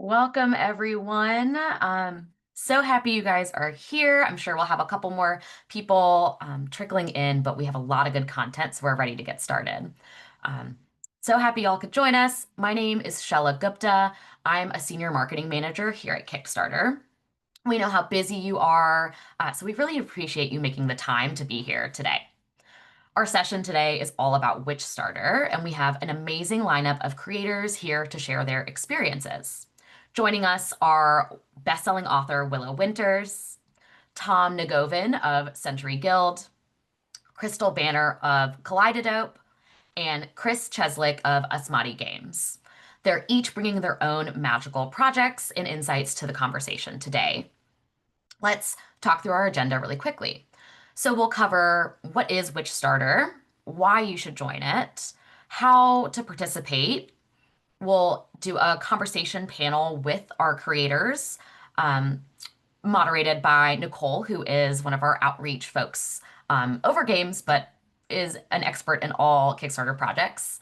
Welcome, everyone. So happy you guys are here. I'm sure we'll have a couple more people trickling in, but we have a lot of good content, so we're ready to get started. Um, so happy y'all could join us. My name is Shella Gupta. I'm a senior marketing manager here at Kickstarter. We know how busy you are, so we really appreciate you making the time to be here today. Our session today is all about Witchstarter, and we have an amazing lineup of creators here to share their experiences. Joining us are bestselling author Willow Winters, Tom Negovan of Century Guild, Krystal Banner of Kaleidadope, and Cieslik of Asmadi Games. They're each bringing their own magical projects and insights to the conversation today. Let's talk through our agenda really quickly. So we'll cover what is Witchstarter, why you should join it, how to participate. We'll do a conversation panel with our creators, um, moderated by Nicole, who is one of our outreach folks over games, but is an expert in all Kickstarter projects.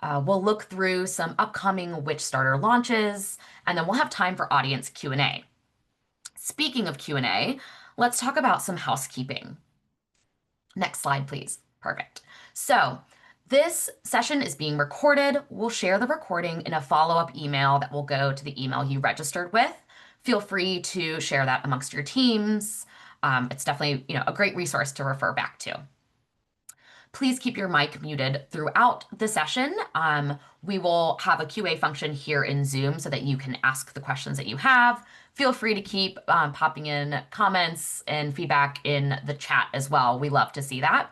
We'll look through some upcoming Witchstarter launches, and then we'll have time for audience Q&A. Speaking of Q&A, let's talk about some housekeeping. Next slide, please. Perfect. So this session is being recorded. We'll share the recording in a follow-up email that will go to the email you registered with. Feel free to share that amongst your teams. It's definitely, a great resource to refer back to. Please keep your mic muted throughout the session. We will have a QA function here in Zoom so that you can ask the questions that you have. Feel free to keep popping in comments and feedback in the chat as well. We love to see that.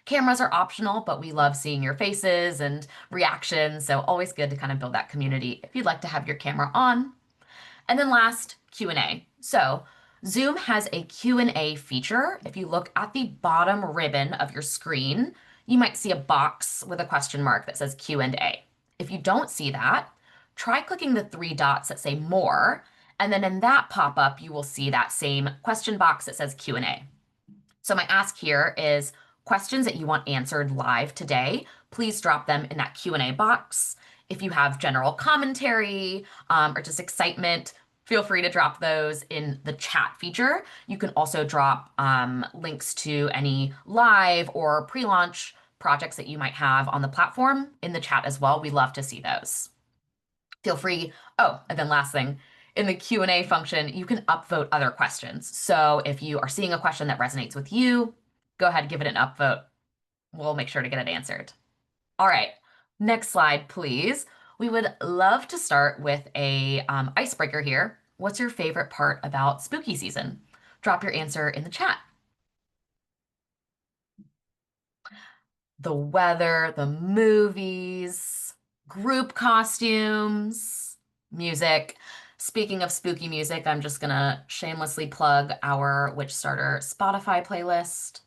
Cameras are optional, but we love seeing your faces and reactions, so always good to kind of build that community if you'd like to have your camera on. And then last, Q&A. So Zoom has a Q&A feature. If you look at the bottom ribbon of your screen, you might see a box with a question mark that says Q&A. If you don't see that, try clicking the three dots that say more, and then in that pop-up, you will see that same question box that says Q&A. So my ask here is questions that you want answered live today, please drop them in that Q&A box. If you have general commentary or just excitement, feel free to drop those in the chat feature. You can also drop links to any live or pre-launch projects that you might have on the platform in the chat as well. We love to see those. Feel free. Oh, and then last thing, in the Q&A function, you can upvote other questions. So if you are seeing a question that resonates with you, go ahead and give it an upvote. We'll make sure to get it answered. All right, next slide, please. We would love to start with a icebreaker here. What's your favorite part about spooky season? Drop your answer in the chat. The weather, the movies, group costumes, music. Speaking of spooky music, I'm just gonna shamelessly plug our Witchstarter Spotify playlist.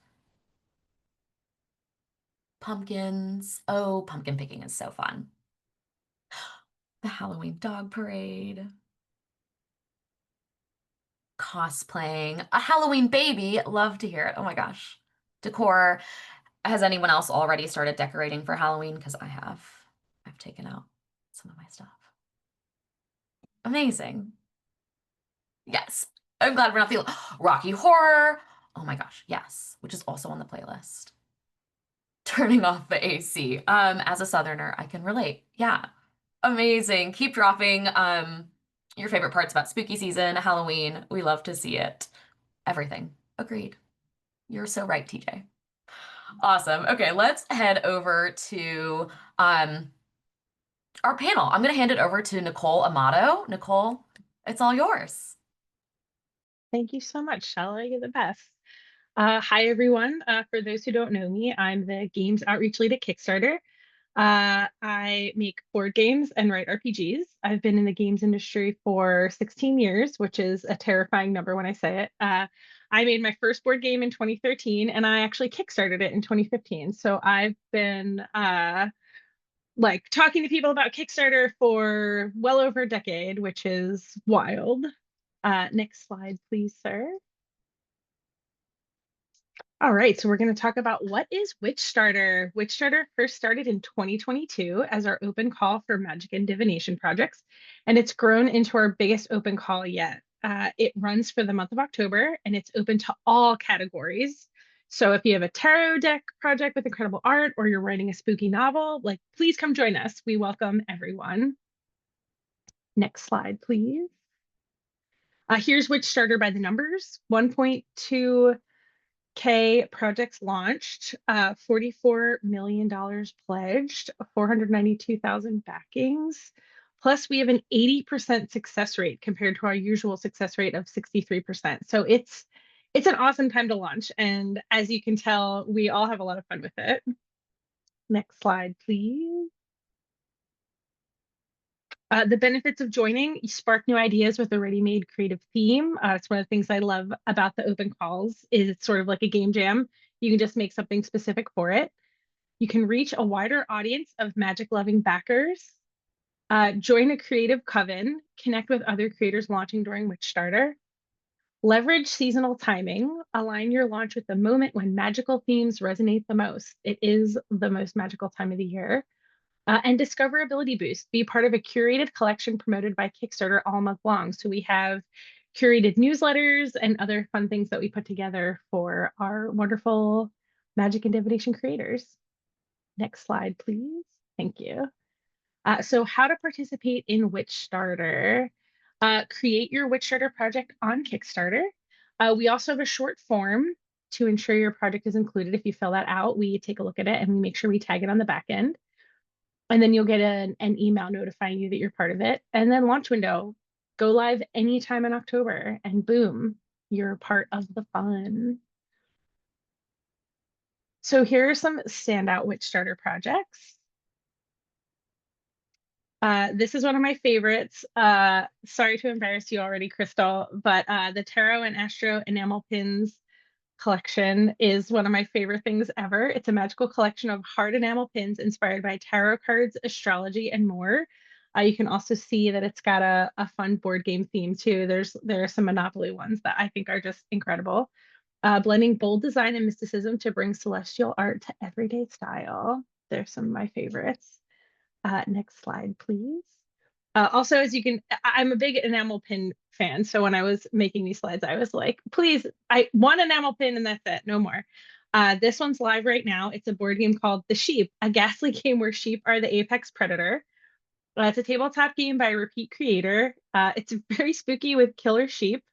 Pumpkins. Oh, pumpkin picking is so fun. The Halloween dog parade. Cosplaying. A Halloween baby. Love to hear it. Oh my gosh. Decor. Has anyone else already started decorating for Halloween? Because I have. I've taken out some of my stuff. Amazing. Yes. I'm glad we're not the Rocky Horror. Oh my gosh. Yes. Which is also on the playlist. Turning off the AC. As a Southerner, I can relate. Yeah. Amazing. Keep dropping your favorite parts about spooky season, Halloween. We love to see it. Everything. Agreed. You're so right, TJ. Awesome. Okay, let's head over to our panel. I'm going to hand it over to Nicole Amato. Nicole, it's all yours. Thank you so much, Shella. You're the best. Hi, everyone. For those who don't know me, I'm the Games Outreach Lead at Kickstarter. I make board games and write RPGs. I've been in the games industry for 16 years, which is a terrifying number when I say it. I made my first board game in 2013, and I actually Kickstarted it in 2015. So I've been talking to people about Kickstarter for well over a decade, which is wild. Next slide, please, sir. All right, so we're going to talk about what is Witchstarter. Witchstarter first started in 2022 as our open call for magic and divination projects, and it's grown into our biggest open call yet. It runs for the month of October, and it's open to all categories. So if you have a tarot deck project with incredible art, or you're writing a spooky novel, like please come join us. We welcome everyone. Next slide, please. Here's Witchstarter by the numbers: 1.2 K projects launched, $44 million pledged, 492,000 backings. Plus, we have an 80% success rate compared to our usual success rate of 63%. So it's an awesome time to launch. And as you can tell, we all have a lot of fun with it. Next slide, please. The benefits of joining: you spark new ideas with a ready-made creative theme. It's one of the things I love about the open calls is it's sort of like a game jam. You can just make something specific for it. You can reach a wider audience of magic-loving backers. Join a creative coven. Connect with other creators launching during Witchstarter. Leverage seasonal timing. Align your launch with the moment when magical themes resonate the most. It is the most magical time of the year. And discoverability boost. Be part of a curated collection promoted by Kickstarter all month long. So we have curated newsletters and other fun things that we put together for our wonderful magic and divination creators. Next slide, please. Thank you. So how to participate in Witchstarter. Create your Witchstarter project on Kickstarter. We also have a short form to ensure your project is included. If you fill that out, we take a look at it and we make sure we tag it on the back end. And then you'll get an email notifying you that you're part of it. And then launch window, go live anytime in October, and boom, you're part of the fun. So here are some standout Witchstarter projects. This is one of my favorites. Sorry to embarrass you already, Krystal, but the Tarot and Astro enamel pins collection is one of my favorite things ever. It's a magical collection of hard enamel pins inspired by tarot cards, astrology, and more. You can also see that it's got a fun board game theme too. There are some Monopoly ones that I think are just incredible. Blending bold design and mysticism to bring celestial art to everyday style. They're some of my favorites. Next slide, please. Also, as you can, I'm a big enamel pin fan. So when I was making these slides, I was like, please, I one enamel pin and that's it, no more. This one's live right now. It's a board game called The Sheep, a ghastly game where sheep are the apex predator. It's a tabletop game by a repeat creator. It's very spooky with killer sheep.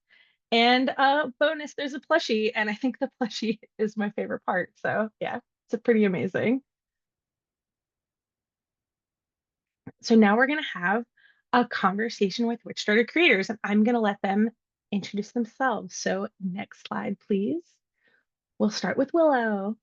And bonus, there's a plushie, and I think the plushie is my favorite part. So yeah, it's pretty amazing. So now we're going to have a conversation with Witchstarter creators, and I'm going to let them introduce themselves. So next slide, please. We'll start with Willow.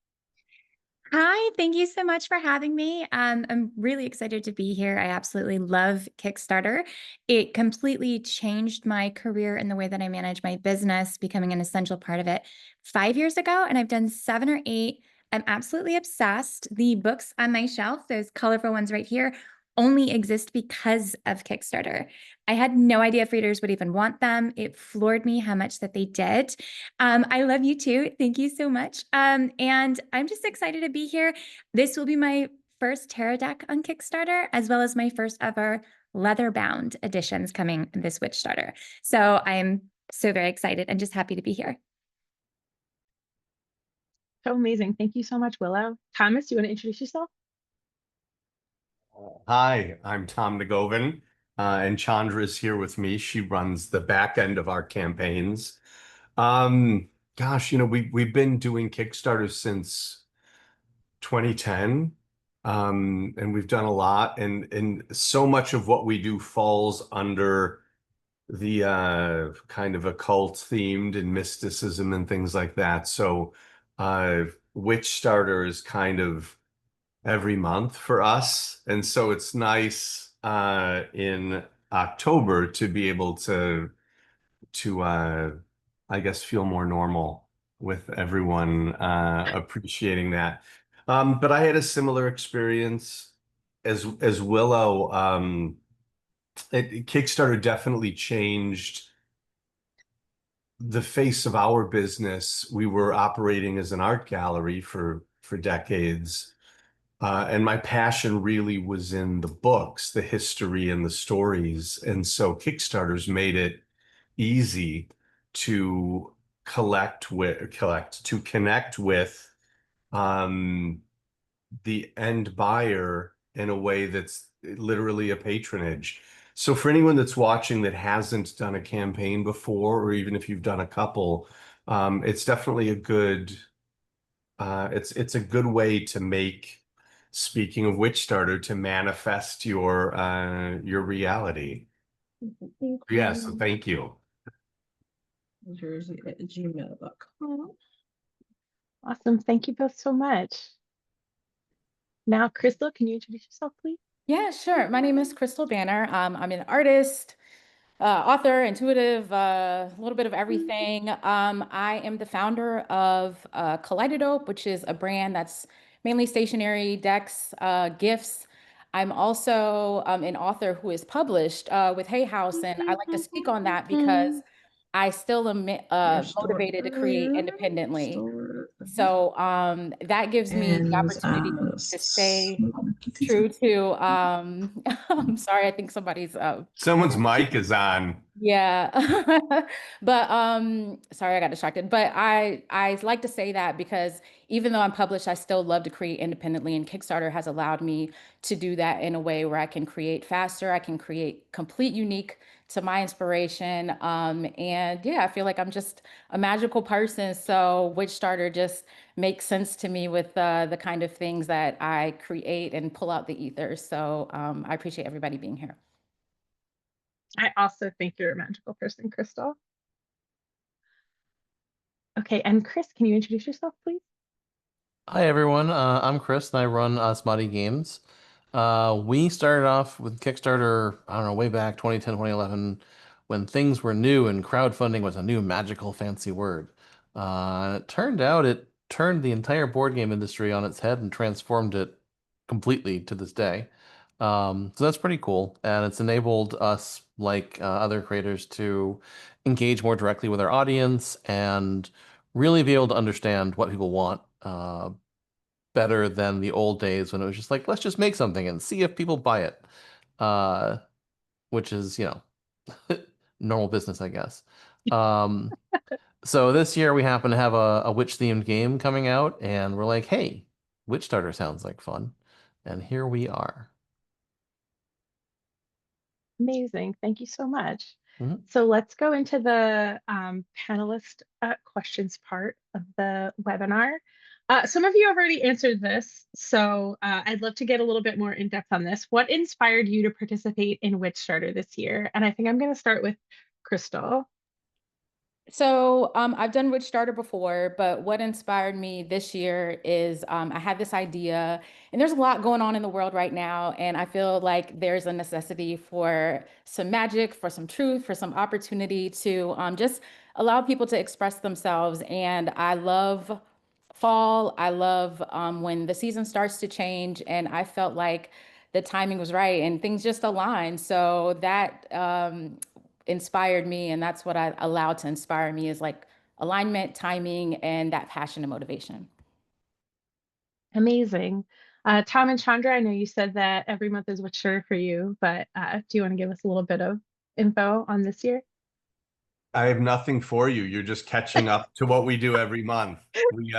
Hi, thank you so much for having me. I'm really excited to be here. I absolutely love Kickstarter. It completely changed my career and the way that I manage my business, becoming an essential part of it 5 years ago, and I've done 7 or 8. I'm absolutely obsessed. The books on my shelf, those colorful ones right here, only exist because of Kickstarter. I had no idea if readers would even want them. It floored me how much that they did. I love you too. Thank you so much. And I'm just excited to be here. This will be my first tarot deck on Kickstarter, as well as my first ever leather-bound editions coming this Witchstarter. So I'm so very excited and just happy to be here. So amazing. Thank you so much, Willow. Thomas, you want to introduce yourself? Hi, I'm Tom Negovan, and Chandra is here with me. She runs the back end of our campaigns. Gosh, we've been doing Kickstarter since 2010, and we've done a lot, and so much of what we do falls under the kind of occult themed and mysticism and things like that. So, Witchstarter is kind of every month for us. And so it's nice in October to be able to I guess feel more normal with everyone appreciating that. But I had a similar experience as Willow. Kickstarter definitely changed the face of our business. We were operating as an art gallery for decades. And my passion really was in the books, the history and the stories. And so Kickstarter's made it easy to to connect with um, the end buyer in a way that's literally a patronage. So for anyone that's watching that hasn't done a campaign before, or even if you've done a couple, it's definitely a good it's a good way to make, speaking of Witchstarter, to manifest your reality. Yeah, so thank you. Jersey@gmail.com. Awesome. Thank you both so much. Now, Krystal, can you introduce yourself, please? Yeah, sure. My name is Krystal Banner. I'm an artist, author, intuitive, a little bit of everything. I am the founder of Kaleidadope, which is a brand that's mainly stationery, decks, gifts. I'm also an author who is published with Hay House, and I like to speak on that because I still am motivated to create independently. So that gives me the opportunity to stay true to I'm sorry, I think somebody's Someone's mic is on. yeah. But sorry, I got distracted. But I like to say that because even though I'm published, I still love to create independently, and Kickstarter has allowed me to do that in a way where I can create faster, I can create complete unique to my inspiration. And yeah, I feel like I'm just a magical person. So Witchstarter just makes sense to me with the kind of things that I create and pull out the ether. So I appreciate everybody being here. I also think you're a magical person, Krystal. Okay, and Chris, can you introduce yourself, please? Hi everyone, I'm Chris and I run Asmadi Games. We started off with Kickstarter, I don't know, way back 2010, 2011, when things were new and crowdfunding was a new magical fancy word. And it turned out it turned the entire board game industry on its head and transformed it completely to this day. So that's pretty cool. And it's enabled us, like other creators, to engage more directly with our audience and really be able to understand what people want better than the old days when it was just like, let's just make something and see if people buy it. Uh, which is, normal business, I guess. So this year we happen to have a witch-themed game coming out, and we're like, hey, Witchstarter sounds like fun. And here we are. Amazing. Thank you so much. Mhm. So let's go into the panelist questions part of the webinar. Some of you have already answered this, so I'd love to get a little bit more in depth on this. What inspired you to participate in Witchstarter this year? And I think I'm going to start with Krystal. So I've done Witchstarter before, but what inspired me this year is I had this idea, and there's a lot going on in the world right now, and I feel like there's a necessity for some magic, for some truth, for some opportunity to just allow people to express themselves. And I love fall. I love when the season starts to change, and I felt like the timing was right and things just aligned. So that inspired me, and that's what I allowed to inspire me is like alignment, timing, and that passion and motivation. Amazing. Tom and Chandra, I know you said that every month is Witchstarter for you, but do you want to give us a little bit of info on this year? I have nothing for you. You're just catching up to what we do every month. We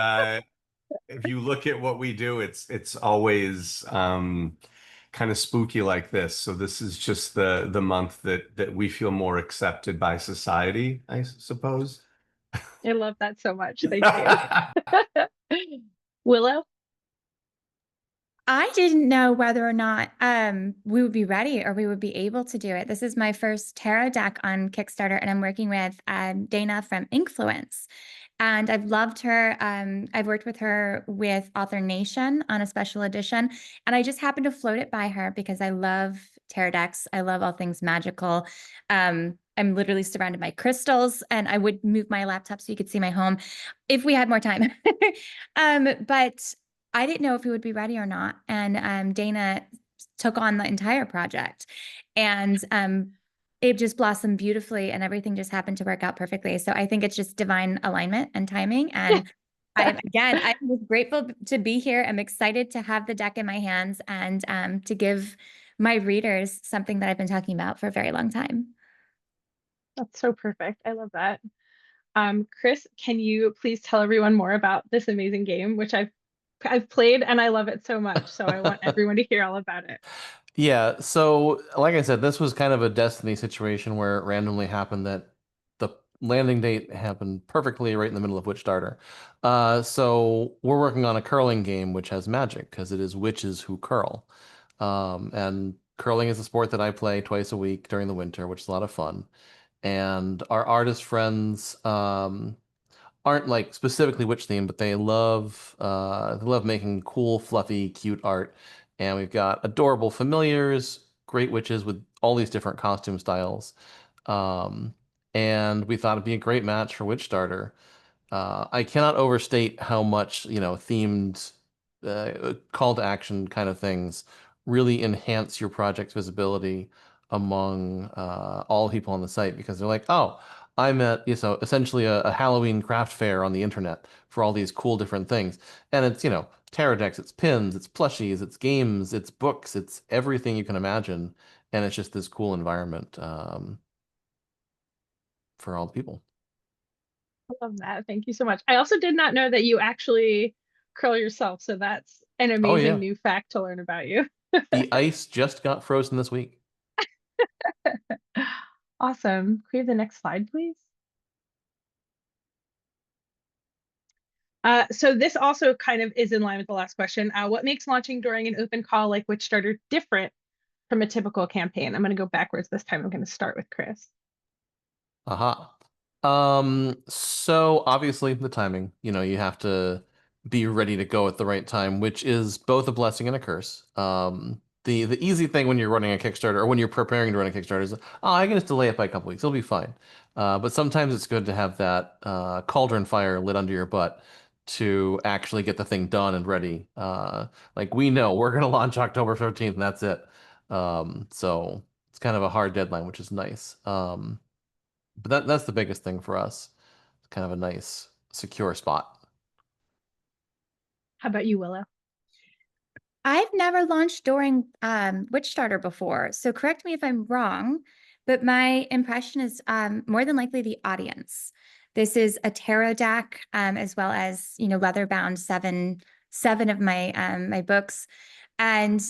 if you look at what we do, it's always kind of spooky like this. So this is just the month that we feel more accepted by society, I suppose. I love that so much. Thank you. Willow? I didn't know whether or not we would be ready or we would be able to do it. This is my first tarot deck on Kickstarter, and I'm working with Dana from Influence. And I've loved her. I've worked with her with Author Nation on a special edition, and I just happened to float it by her because I love tarot decks. I love all things magical. I'm literally surrounded by crystals, and I would move my laptop so you could see my home if we had more time. But I didn't know if we would be ready or not. And Dana took on the entire project. And it just blossomed beautifully and everything just happened to work out perfectly. So I think it's just divine alignment and timing. And I'm just grateful to be here. I'm excited to have the deck in my hands and to give my readers something that I've been talking about for a very long time. That's so perfect. I love that. Chris, can you please tell everyone more about this amazing game, which I've played and I love it so much. So I want everyone to hear all about it. Yeah, so like I said, this was kind of a destiny situation where it randomly happened that the landing date happened perfectly right in the middle of Witchstarter. So we're working on a curling game which has magic because it is witches who curl. And curling is a sport that I play twice a week during the winter, which is a lot of fun. And our artist friends aren't like specifically witch themed, but they love making cool, fluffy, cute art. And we've got adorable familiars, great witches with all these different costume styles. Um, and we thought it'd be a great match for Witchstarter. I cannot overstate how much, themed call to action kind of things really enhance your project's visibility among all people on the site because they're like, oh, I'm at, essentially a Halloween craft fair on the internet for all these cool different things. And it's, tarot decks, it's pins, it's plushies, it's games, it's books, it's everything you can imagine. And it's just this cool environment for all the people. I love that. Thank you so much. I also did not know that you actually curl yourself. So that's an Oh, amazing yeah. new fact to learn about you. The ice just got frozen this week. Awesome. Can we have the next slide, please? So this also kind of is in line with the last question. What makes launching during an open call like Witchstarter different from a typical campaign? I'm going to go backwards this time. I'm going to start with Chris. Aha. So obviously the timing, you have to be ready to go at the right time, which is both a blessing and a curse. The easy thing when you're running a Kickstarter or when you're preparing to run a Kickstarter is, oh, I can just delay it by a couple weeks. It'll be fine. But sometimes it's good to have that cauldron fire lit under your butt to actually get the thing done and ready. Like we know we're gonna launch October 15th and that's it. So it's kind of a hard deadline, which is nice. But that's the biggest thing for us. It's kind of a nice, secure spot. How about you, Willow? I've never launched during Witchstarter before, so correct me if I'm wrong, but my impression is more than likely the audience. This is a tarot deck, as well as leather bound seven of my my books, and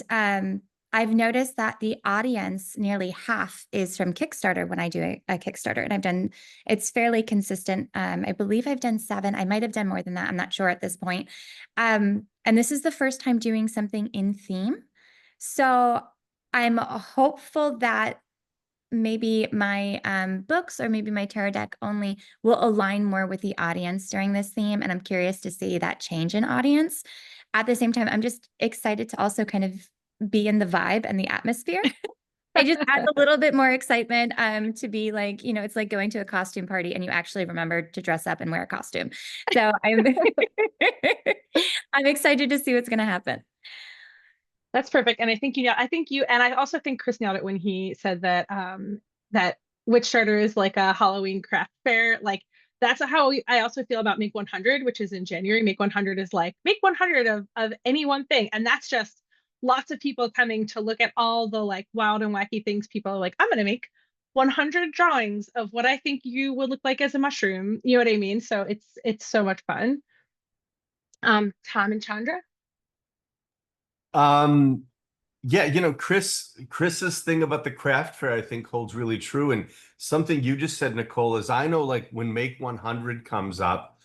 I've noticed that the audience, nearly half, is from Kickstarter when I do a Kickstarter, and it's fairly consistent. I believe I've done 7. I might have done more than that. I'm not sure at this point. And this is the first time doing something in theme. So I'm hopeful that maybe my books or maybe my tarot deck only will align more with the audience during this theme. And I'm curious to see that change in audience. At the same time, I'm just excited to also kind of be in the vibe and the atmosphere. It just adds a little bit more excitement to be like, it's like going to a costume party and you actually remember to dress up and wear a costume. So I'm I'm excited to see what's going to happen. That's perfect. And I think and I also think Chris nailed it when he said that that Witchstarter is like a Halloween craft fair. Like that's how I also feel about Make 100, which is in January. Make 100 is like make 100 of any one thing, and that's just lots of people coming to look at all the like wild and wacky things. People are like, I'm gonna make 100 drawings of what I think you would look like as a mushroom. You know what I mean? So it's so much fun. Tom and Chandra. Yeah, Chris's thing about the craft fair, I think holds really true. And something you just said, Nicole, is I know like when Make 100 comes up,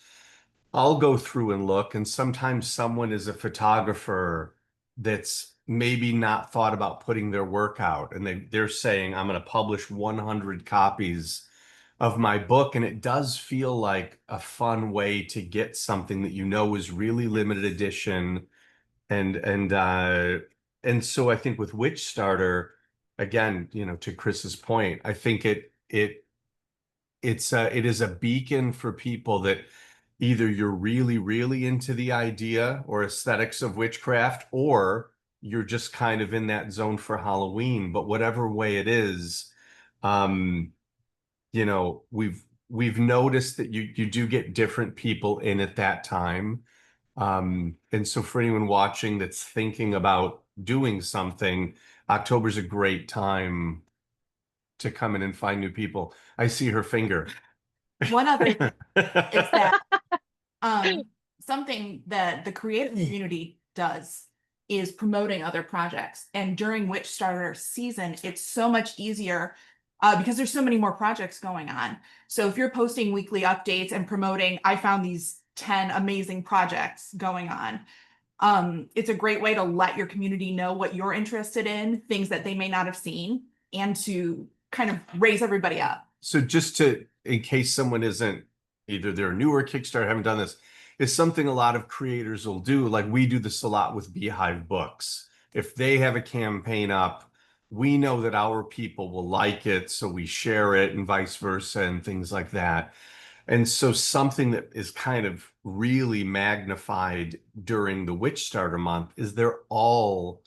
I'll go through and look, and sometimes someone is a photographer that's maybe not thought about putting their work out, and they're saying, I'm going to publish 100 copies of my book. And it does feel like a fun way to get something that is really limited edition and so I think with Witchstarter, again, to Chris's point, I think it is a beacon for people that either you're really, really into the idea or aesthetics of witchcraft, or you're just kind of in that zone for Halloween. But whatever way it is, You know, we've noticed that you do get different people in at that time. And so for anyone watching that's thinking about doing something, October's a great time to come in and find new people. I see her finger. One other thing is that something that the creative community does is promoting other projects. And during Witchstarter season, it's so much easier because there's so many more projects going on. So if you're posting weekly updates and promoting, I found these 10 amazing projects going on. It's a great way to let your community know what you're interested in, things that they may not have seen, and to kind of raise everybody up. So just to, in case someone isn't, either they're newer Kickstarter, haven't done this, is something a lot of creators will do. Like we do this a lot with Beehive Books. If they have a campaign up, we know that our people will like it, so we share it and vice versa and things like that. And so something that is kind of really magnified during the Witchstarter month is they're all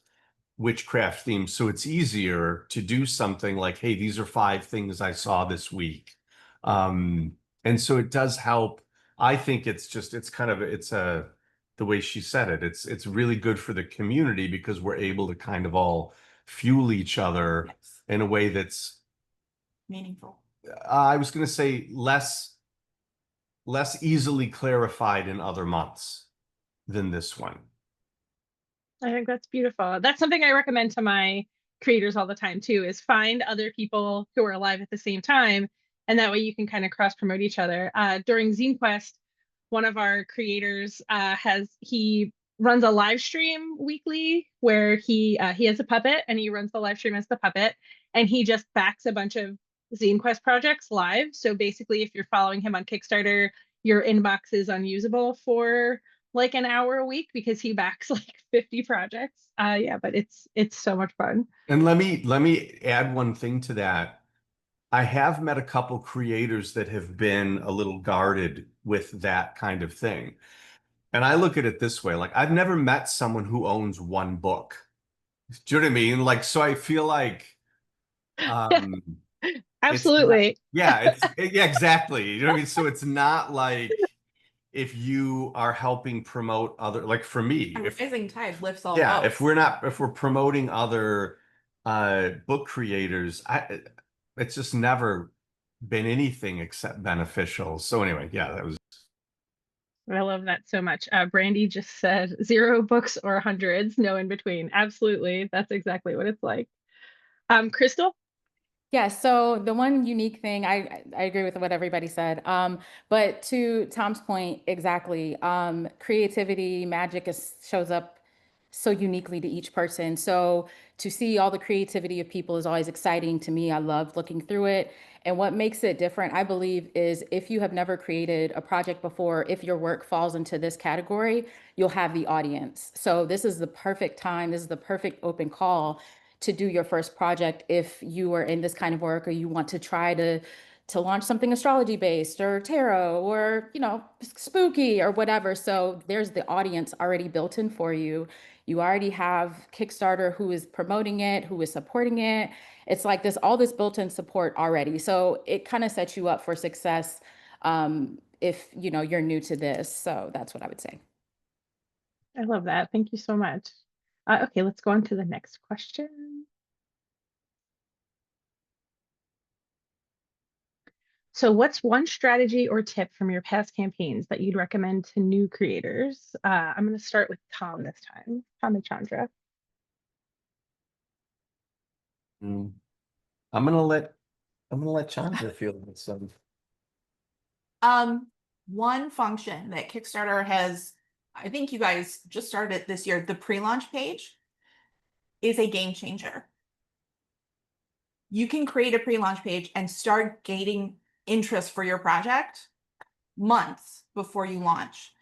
witchcraft themed. So it's easier to do something like, hey, these are 5 things I saw this week. And so it does help. I think it's just, it's kind of, the way she said it, it's really good for the community because we're able to kind of all fuel each other in a way that's Meaningful. I was going to say less easily clarified in other months than this one. I think that's beautiful. That's something I recommend to my creators all the time too, is find other people who are alive at the same time. And that way you can kind of cross promote each other. During Zine Quest, one of our creators he runs a live stream weekly where he has a puppet and he runs the live stream as the puppet, and he just backs a bunch of Zine Quest projects live. So basically, if you're following him on Kickstarter, your inbox is unusable for like an hour a week because he backs like 50 projects. Yeah, but it's so much fun. And let me add one thing to that. I have met a couple creators that have been a little guarded with that kind of thing. And I look at it this way, like I've never met someone who owns one book. Do you know what I mean? Like, so I feel like Absolutely. yeah, exactly. You know what I mean? So it's not like if you are helping promote other, like for me, A rising tide lifts all yeah, boats. if we're promoting other book creators, it's just never been anything except beneficial. So anyway, yeah, that was. I love that so much. Brandy just said 0 books or hundreds, no in between. Absolutely. That's exactly what it's like. Krystal? Yeah, so the one unique thing, I agree with what everybody said. But to Tom's point, exactly, creativity, magic shows up so uniquely to each person. So to see all the creativity of people is always exciting to me. I love looking through it. And what makes it different, I believe, is if you have never created a project before, if your work falls into this category, you'll have the audience. So this is the perfect time. This is the perfect open call to do your first project if you are in this kind of work or you want to try to launch something astrology based or tarot or, you know, spooky or whatever. So there's the audience already built in for you. You already have Kickstarter who is promoting it, who is supporting it. It's like this, all this built-in support already. So it kind of sets you up for success if, you know, you're new to this. So that's what I would say. I love that. Thank you so much. Okay, let's go on to the next question. So what's one strategy or tip from your past campaigns that you'd recommend to new creators? I'm going to start with Tom this time. Tom and Chandra. I'm gonna let Chandra feel this. One function that Kickstarter has, I think you guys just started it this year, the pre-launch page is a game changer. You can create a pre-launch page and start gaining interest for your project months before you launch.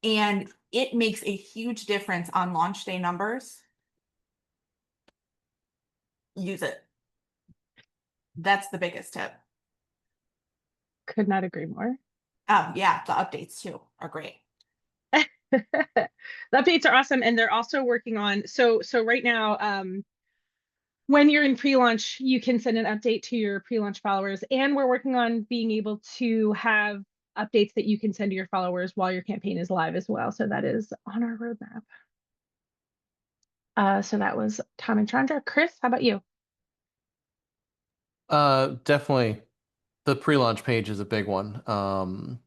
And it makes a huge difference on launch day numbers. Use it. That's the biggest tip. Could not agree more. Yeah, the updates too are great. The updates are awesome, and they're also working on so right now when you're in pre-launch, you can send an update to your pre-launch followers, and we're working on being able to have updates that you can send to your followers while your campaign is live as well. So that is on our roadmap. So that was Tom and Chandra. Chris, how about you? Definitely the pre-launch page is a big one.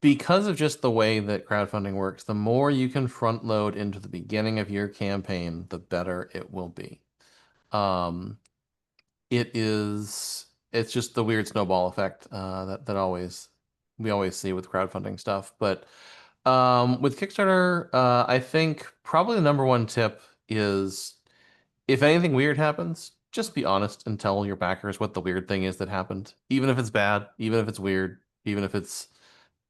Because of just the way that crowdfunding works, the more you can front load into the beginning of your campaign, the better it will be. It's just the weird snowball effect that we always see with crowdfunding stuff. But with Kickstarter, I think probably the number one tip is if anything weird happens, just be honest and tell your backers what the weird thing is that happened. Even if it's bad, even if it's weird, even if it's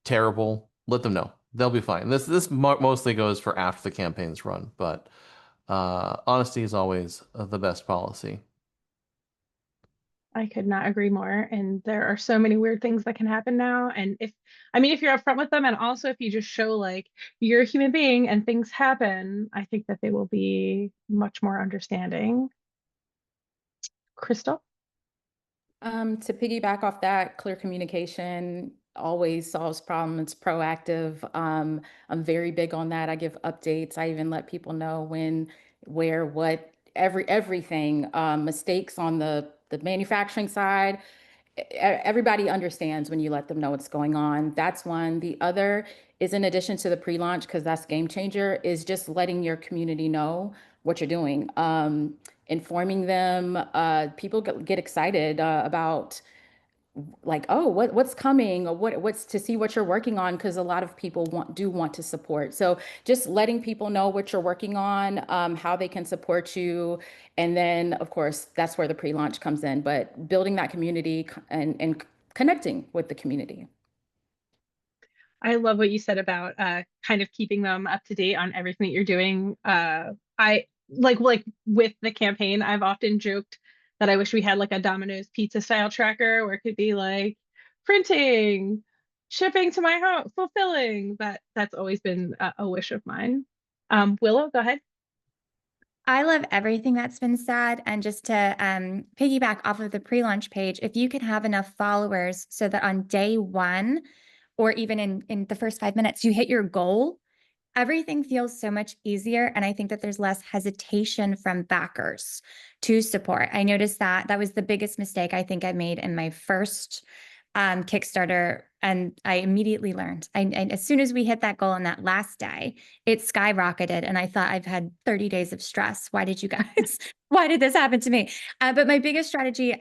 terrible, let them know. They'll be fine. This mostly goes for after the campaign's run, but honesty is always the best policy. I could not agree more. And there are so many weird things that can happen now. And if you're upfront with them, and also if you just show like you're a human being and things happen, I think that they will be much more understanding. Krystal? To piggyback off that, clear communication always solves problems. It's proactive. I'm very big on that. I give updates. I even let people know when, where, what, everything. Mistakes on the manufacturing side. Everybody understands when you let them know what's going on. That's one. The other is, in addition to the pre-launch, because that's game changer, is just letting your community know what you're doing. Informing them. People get excited about like, oh, what's coming, or what's to see what you're working on, because a lot of people do want to support. So just letting people know what you're working on, how they can support you, and then of course that's where the pre-launch comes in. But building that community and connecting with the community. I love what you said about kind of keeping them up to date on everything that you're doing. I like with the campaign, I've often joked that I wish we had like a Domino's pizza style tracker where it could be like printing, shipping to my home, fulfilling. That's always been a wish of mine. Willow, go ahead. I love everything that's been said. And just to piggyback off of the pre-launch page, if you can have enough followers so that on day one, or even in the first 5 minutes, you hit your goal, everything feels so much easier. And I think that there's less hesitation from backers to support. I noticed that was the biggest mistake I think I made in my first Kickstarter. And I immediately learned. And as soon as we hit that goal on that last day, it skyrocketed. And I thought, I've had 30 days of stress. Why did you guys, why did this happen to me? But my biggest strategy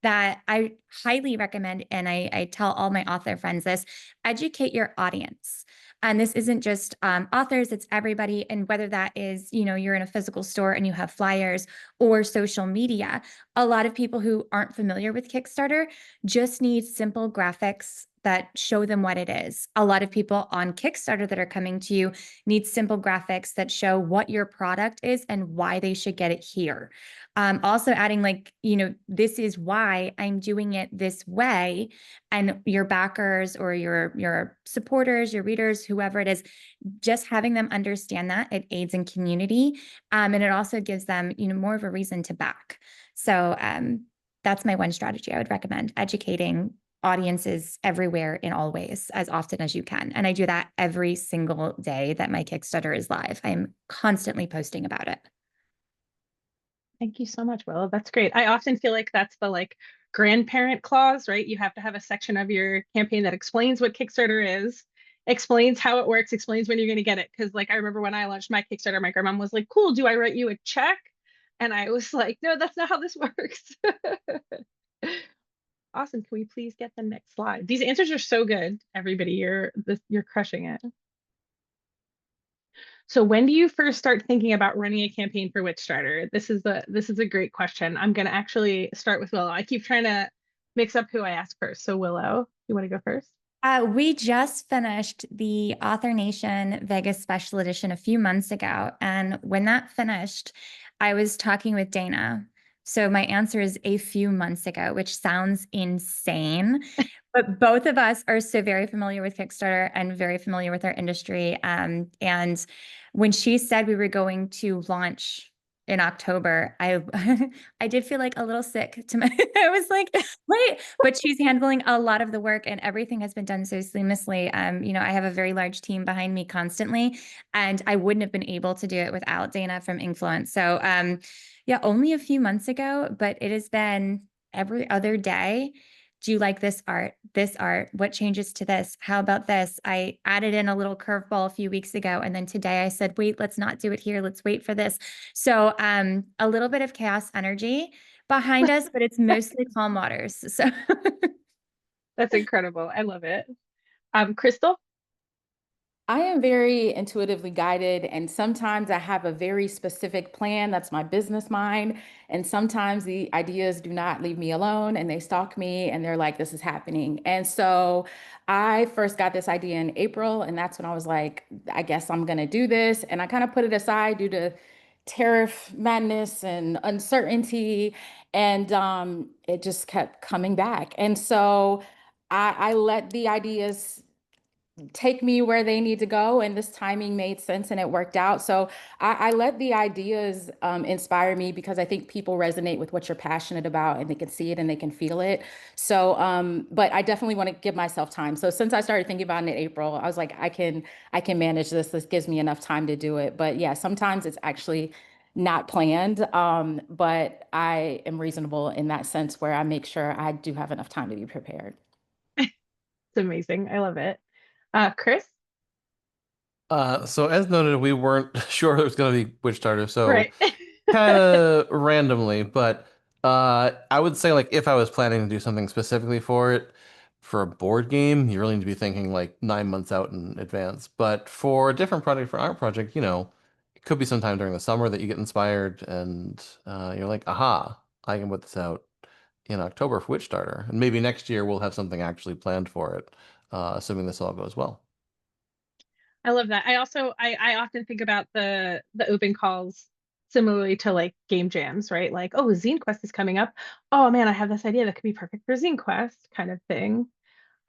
that I highly recommend, and I tell all my author friends this, educate your audience. And this isn't just authors, it's everybody. And whether that is, you're in a physical store and you have flyers, or social media, a lot of people who aren't familiar with Kickstarter just need simple graphics that show them what it is. A lot of people on Kickstarter that are coming to you need simple graphics that show what your product is and why they should get it here. Also adding this is why I'm doing it this way. And your backers or your supporters, your readers, whoever it is, just having them understand that, it aids in community. And it also gives them, more of a reason to back. So that's my one strategy I would recommend: educating audiences everywhere in all ways as often as you can. And I do that every single day that my Kickstarter is live. I'm constantly posting about it. Thank you so much, Willow. That's great. I often feel like that's the grandparent clause, right? You have to have a section of your campaign that explains what Kickstarter is, explains how it works, explains when you're going to get it. Because I remember when I launched my Kickstarter, my grandma was like, cool, do I write you a check? And I was like, no, that's not how this works. Awesome. Can we please get the next slide? These answers are so good, everybody. You're crushing it. So when do you first start thinking about running a campaign for Witchstarter? This is a great question. I'm going to actually start with Willow. I keep trying to mix up who I ask first. So Willow, you want to go first? We just finished the Author Nation Vegas Special Edition a few months ago. And when that finished, I was talking with Dana. So my answer is a few months ago, which sounds insane. But both of us are so very familiar with Kickstarter and very familiar with our industry. And when she said we were going to launch in October, I I did feel like a little sick to my I was like, wait, but she's handling a lot of the work and everything has been done so seamlessly. You know, I have a very large team behind me constantly, and I wouldn't have been able to do it without Dana from Influence. So yeah, only a few months ago, but it has been every other day. Do you like this art? This art? What changes to this? How about this? I added in a little curveball a few weeks ago. And then today I said, wait, let's not do it here. Let's wait for this. So a little bit of chaos energy behind us, but it's mostly calm waters. So That's incredible. I love it. Krystal? I am very intuitively guided, and sometimes I have a very specific plan. That's my business mind. And sometimes the ideas do not leave me alone and they stalk me and they're like, this is happening. And so I first got this idea in April, and that's when I was like, I guess I'm going to do this. And I kind of put it aside due to tariff madness and uncertainty. And it just kept coming back. And so I let the ideas take me where they need to go, and this timing made sense and it worked out. So I let the ideas inspire me, because I think people resonate with what you're passionate about and they can see it and they can feel it. So but I definitely want to give myself time. So since I started thinking about it in April, I was like, I can manage this gives me enough time to do it. But yeah, sometimes it's actually not planned, but I am reasonable in that sense, where I make sure I do have enough time to be prepared. It's amazing. I love it. Chris? So as noted, we weren't sure it was going to be Witchstarter, so Right. kind of randomly, but I would say, like, if I was planning to do something specifically for it, for a board game, you really need to be thinking like 9 months out in advance. But for a different project, for art project, you know, it could be sometime during the summer that you get inspired and you're like, aha, I can put this out in October for Witchstarter. And maybe next year we'll have something actually planned for it, assuming this all goes well. I love that. I often think about the open calls similarly to like game jams, right? Like, oh, Zine Quest is coming up. Oh man, I have this idea that could be perfect for Zine Quest kind of thing.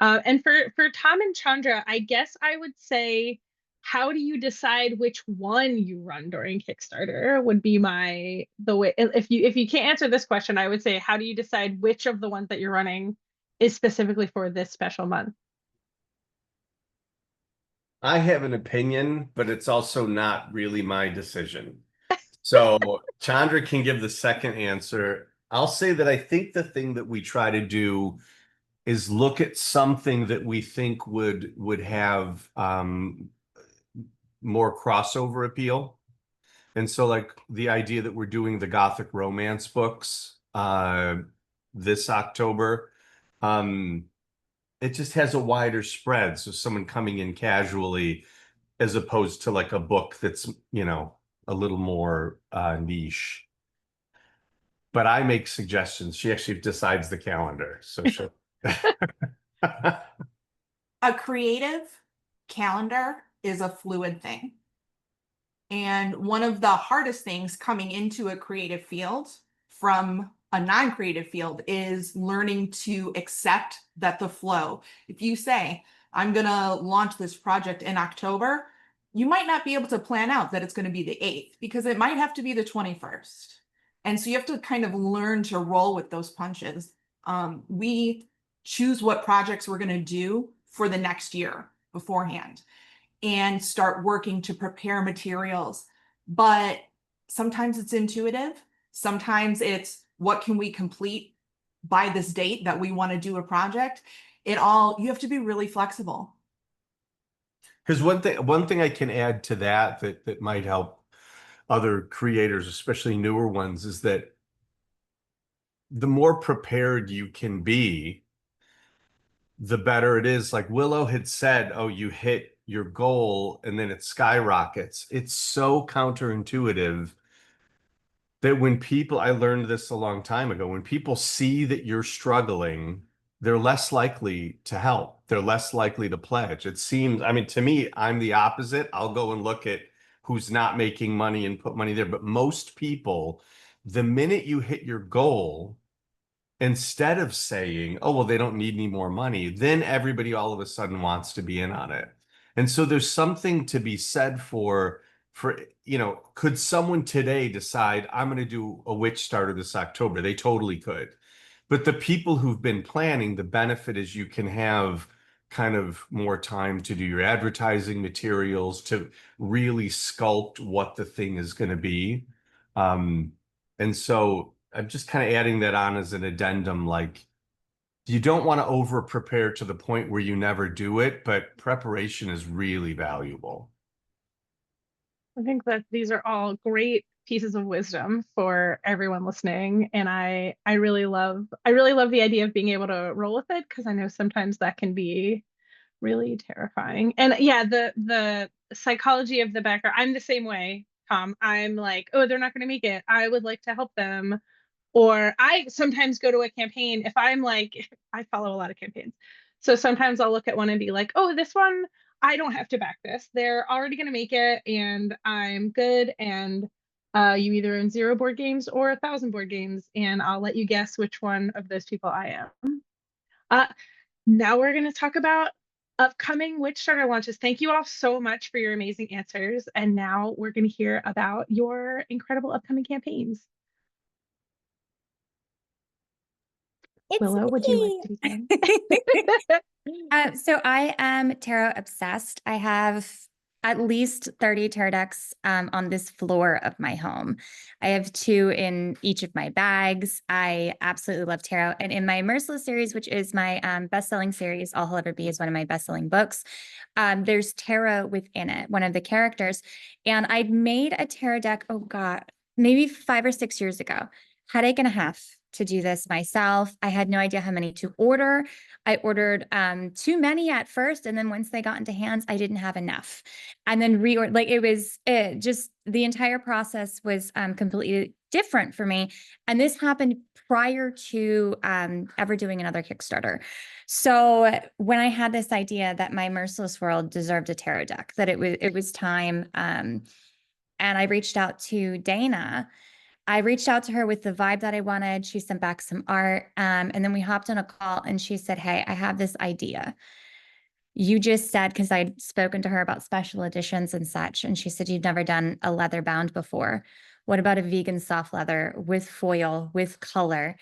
And for Tom and Chandra, I guess I would say, how do you decide which one you run during Kickstarter would be the way. If you can't answer this question, I would say, how do you decide which of the ones that you're running is specifically for this special month? I have an opinion, but it's also not really my decision. So Chandra can give the second answer. I'll say that I think the thing that we try to do is look at something that we think would have more crossover appeal. And so, like, the idea that we're doing the Gothic romance books this October, it just has a wider spread. So someone coming in casually, as opposed to like a book that's, you know, a little more niche. But I make suggestions. She actually decides the calendar. So she'll A creative calendar is a fluid thing. And one of the hardest things coming into a creative field from a non-creative field is learning to accept that the flow. If you say, I'm going to launch this project in October, you might not be able to plan out that it's going to be the 8th, because it might have to be the 21st. And so you have to kind of learn to roll with those punches. We choose what projects we're going to do for the next year beforehand and start working to prepare materials. But sometimes it's intuitive. Sometimes it's, what can we complete by this date that we want to do a project? You have to be really flexible. Because one thing I can add to that might help other creators, especially newer ones, is that the more prepared you can be, the better it is. Like Willow had said, oh, you hit your goal and then it skyrockets. It's so counterintuitive that when people, I learned this a long time ago, when people see that you're struggling, they're less likely to help. They're less likely to pledge. It seems, I mean, to me, I'm the opposite. I'll go and look at who's not making money and put money there. But most people, the minute you hit your goal, instead of saying, oh, well, they don't need any more money, then everybody all of a sudden wants to be in on it. And so there's something to be said for for, could someone today decide I'm going to do a Witchstarter this October? They totally could. But the people who've been planning, the benefit is you can have kind of more time to do your advertising materials, to really sculpt what the thing is going to be. And so I'm just kind of adding that on as an addendum, like you don't want to over prepare to the point where you never do it, but preparation is really valuable. I think that these are all great pieces of wisdom for everyone listening. And I really love the idea of being able to roll with it, because I know sometimes that can be really terrifying. And yeah, the psychology of the backer, I'm the same way, Tom. I'm like, oh, they're not going to make it. I would like to help them. Or I sometimes go to a campaign if I'm like, I follow a lot of campaigns. So sometimes I'll look at one and be like, oh, this one, I don't have to back this. They're already going to make it and I'm good. And you either own 0 board games or 1,000 board games, and I'll let you guess which one of those people I am. Now we're going to talk about upcoming Witchstarter launches. Thank you all so much for your amazing answers. And now we're going to hear about your incredible upcoming campaigns. It's Willow, would you like to me. begin? So I am tarot obsessed. I have at least 30 tarot decks on this floor of my home. I have 2 in each of my bags. I absolutely love tarot. And in my Merciless series, which is my best-selling series, All He'll Ever Be is one of my best-selling books, there's tarot within it, one of the characters. And I made a tarot deck, oh God, maybe 5 or 6 years ago. Headache and a half to do this myself. I had no idea how many to order. I ordered too many at first, and then once they got into hands, I didn't have enough. And then reorder, like it just the entire process was completely different for me. And this happened prior to ever doing another Kickstarter. So when I had this idea that my Merciless world deserved a tarot deck, that it was time, and I reached out to Dana. I reached out to her with the vibe that I wanted. She sent back some art. And then we hopped on a call and she said, hey, I have this idea. You just said, because I'd spoken to her about special editions and such. And she said, you've never done a leather bound before. What about a vegan soft leather with foil, with color,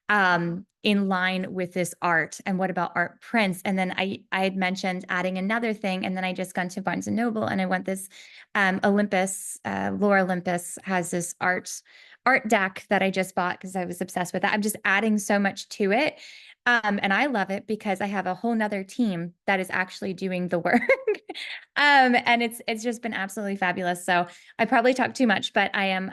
in line with this art? And what about art prints? And then I had mentioned adding another thing. And then I just gone to Barnes and Noble and I went this Olympus, Lore Olympus has this art deck that I just bought because I was obsessed with that. I'm just adding so much to it. And I love it because I have a whole nother team that is actually doing the work. And it's just been absolutely fabulous. So I probably talk too much, but I am,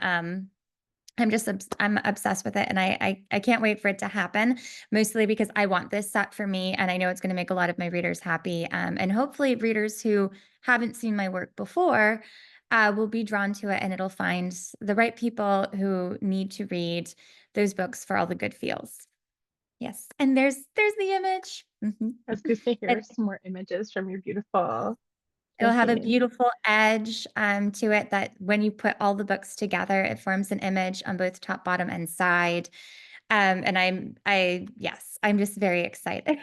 I'm obsessed with it, and I can't wait for it to happen, mostly because I want this set for me, and I know it's going to make a lot of my readers happy. And hopefully readers who haven't seen my work before will be drawn to it, and it'll find the right people who need to read those books for all the good feels. Yes, and there's the image. I was going to say, here are some more images from your beautiful. It'll have a beautiful edge to it that when you put all the books together, it forms an image on both top, bottom, and side. And I'm just very excited.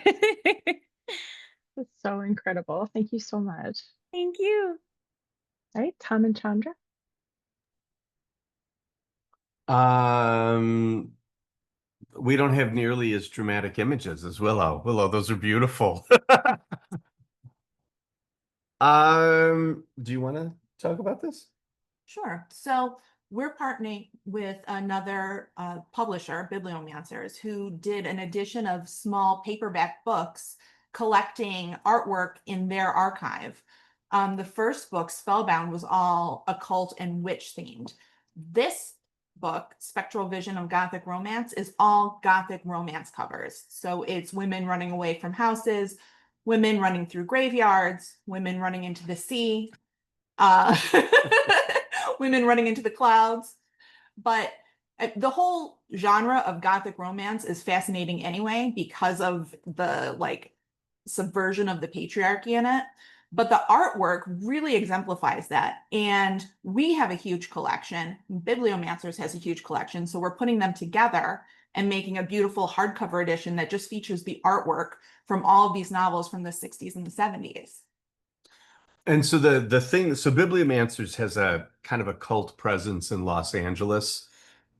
It's so incredible. Thank you so much. Thank you. All right, Tom and Chandra. We don't have nearly as dramatic images as Willow. Willow, those are beautiful. Do you want to talk about this? Sure. So we're partnering with another publisher, Bibliomancers, who did an edition of small paperback books collecting artwork in their archive. The first book, Spellbound, was all occult and witch themed. This book, Spectral Vision of Gothic Romance, is all Gothic romance covers. So it's women running away from houses, women running through graveyards, women running into the sea, women running into the clouds. But the whole genre of Gothic romance is fascinating anyway because of the subversion of the patriarchy in it. But the artwork really exemplifies that. And we have a huge collection. Bibliomancers has a huge collection. So we're putting them together and making a beautiful hardcover edition that just features the artwork from all of these novels from the 60s and the 70s. And so the thing, so Bibliomancers has a kind of a cult presence in Los Angeles.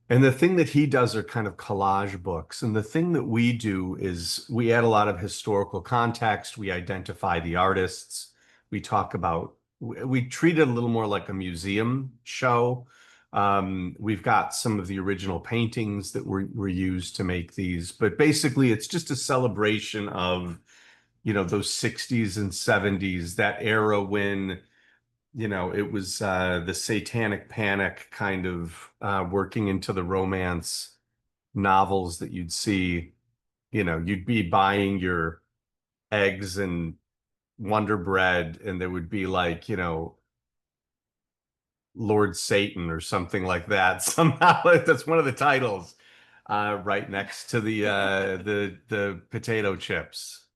And the thing that he does are kind of collage books. And the thing that we do is we add a lot of historical context. We identify the artists. We talk about, we treat it a little more like a museum show. We've got some of the original paintings that were used to make these, but basically it's just a celebration of, those 60s and 70s, that era when it was the satanic panic kind of working into the romance novels that you'd see. You'd be buying your eggs and Wonder Bread, and there would be like, Lord Satan or something like that. Somehow that's one of the titles right next to the potato chips.